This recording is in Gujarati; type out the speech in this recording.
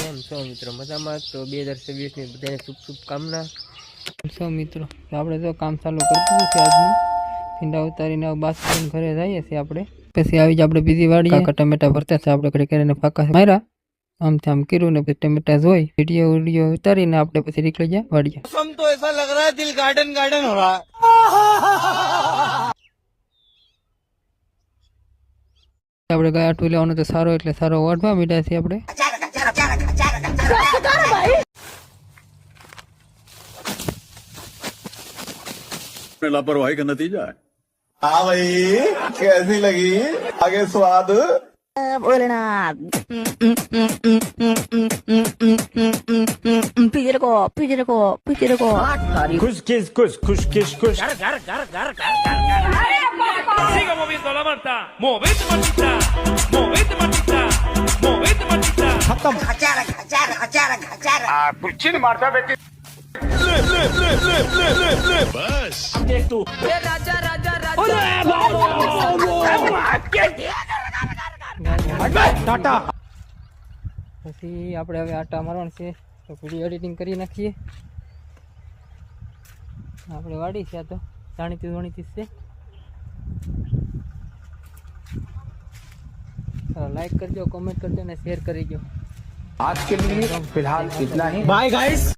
કેમ છો મિત્રો? મજામાં? તો 2026 ની બધાને શુભકામના. છો મિત્રો, આપણે તો કામ ચાલુ કરી દીધું છે આજનું. ભીંડા ઉતારીને બાસ્કેટ ઘરે જઈએ છીએ આપણે. પછી આવી જ આપણે બીજી વાડીએ કાકા ટમેટા ભરતા છે આપણે ઘરે કરીને પાકા માર્યા. આમથી આમ કર્યું ને પછી ટમેટા જોઈ વિડીયો ઉતારીને આપણે પછી નીકળી ગયા વાડીએ. मौसम तो ऐसा लग रहा है दिल गार्डन गार्डन हो रहा है। આપણે ગયા આટલું લેવાનું તો સારો એટલે સારો વાઢવા મીઠા છે આપણે. लापरवाही का नतीजा है। हाँ भाई कैसी लगी आगे स्वाद बोलना पीछे को खुश किस खुश खुश किस खुश Siga moviendo la manta, movete mantita, movete mantita, movete mantita. खत्म देख तू टाटा પછી આપણે હવે આટા મારવાનું છે તો વિડીયો એડિટિંગ કરી નાખીએ. આપણે વાડી છે આ તો જાણીતી છે. लाइक कर दो, कमेंट कर दो, शेयर कर दो. आज के लिए फिलहाल इतना ही बाय गाइस।